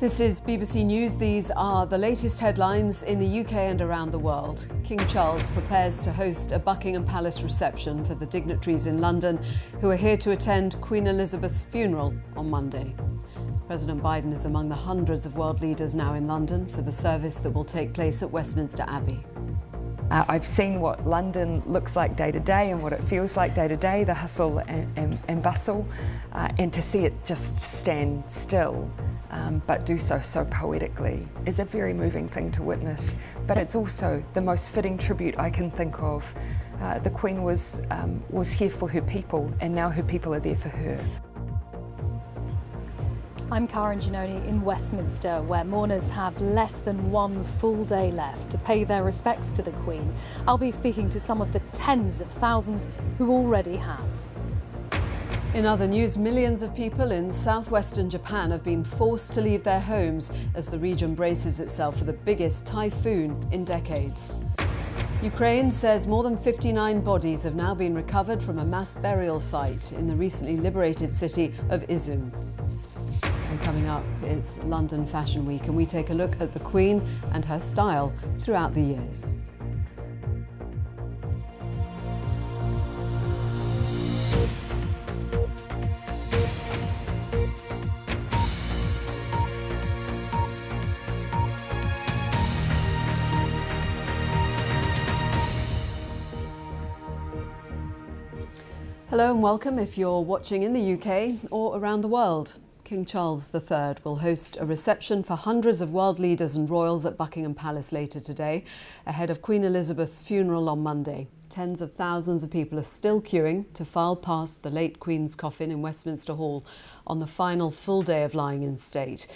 This is BBC News. These are the latest headlines in the UK and around the world. King Charles prepares to host a Buckingham Palace reception for the dignitaries in London who are here to attend Queen Elizabeth's funeral on Monday. President Biden is among the hundreds of world leaders now in London for the service that will take place at Westminster Abbey. I've seen what London looks like day to day and what it feels like day to day, the hustle and bustle, and to see it just stand still, but do so poetically, is a very moving thing to witness. But it's also the most fitting tribute I can think of. The Queen was here for her people, and now her people are there for her. I'm Karen Giannoni in Westminster, where mourners have less than one full day left to pay their respects to the Queen. I'll be speaking to some of the tens of thousands who already have. In other news, millions of people in southwestern Japan have been forced to leave their homes as the region braces itself for the biggest typhoon in decades. Ukraine says more than 59 bodies have now been recovered from a mass burial site in the recently liberated city of Izum. And coming up is London Fashion Week, and we take a look at the Queen and her style throughout the years. Hello and welcome if you're watching in the UK or around the world. King Charles III will host a reception for hundreds of world leaders and royals at Buckingham Palace later today, ahead of Queen Elizabeth's funeral on Monday. Tens of thousands of people are still queuing to file past the late Queen's coffin in Westminster Hall on the final full day of lying in state.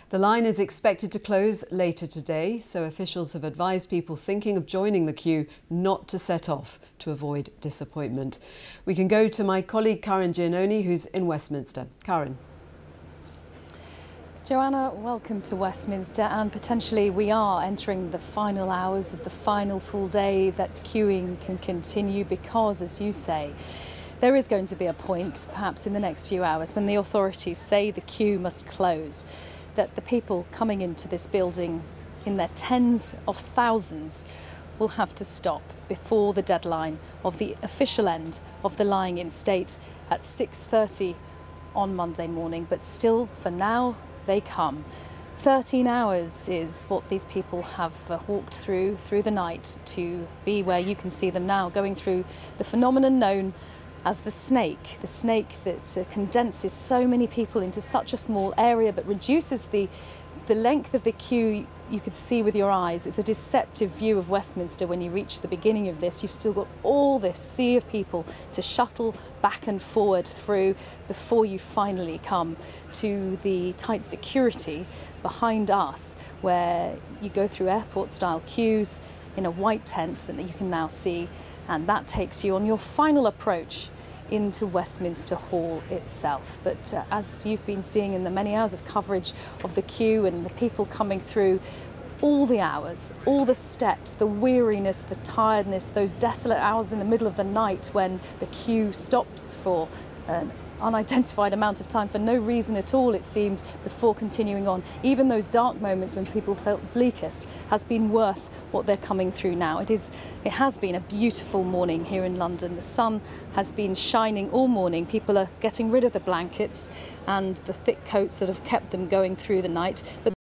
The line is expected to close later today, so officials have advised people thinking of joining the queue not to set off to avoid disappointment. We can go to my colleague Karen Giannoni, who's in Westminster. Karen. Joanna, welcome to Westminster, and potentially we are entering the final hours of the final full day that queuing can continue because, as you say, there is going to be a point, perhaps in the next few hours, when the authorities say the queue must close, that the people coming into this building in their tens of thousands will have to stop before the deadline of the official end of the lying in state at 6:30 on Monday morning. But still, for now, they come. 13 hours is what these people have walked through the night to be where you can see them now, going through the phenomenon known as the snake that condenses so many people into such a small area but reduces the length of the queue. You could see with your eyes. It's a deceptive view of Westminster when you reach the beginning of this. You've still got all this sea of people to shuttle back and forward through before you finally come to the tight security behind us, where you go through airport-style queues in a white tent that you can now see, and that takes you on your final approach into Westminster Hall itself. But as you've been seeing in the many hours of coverage of the queue and the people coming through, all the hours, all the steps, the weariness, the tiredness, those desolate hours in the middle of the night when the queue stops for an unidentified amount of time for no reason at all, it seemed, before continuing on. Even those dark moments when people felt bleakest has been worth what they're coming through now. It has been a beautiful morning here in London. The sun has been shining all morning. People are getting rid of the blankets and the thick coats that have kept them going through the night. But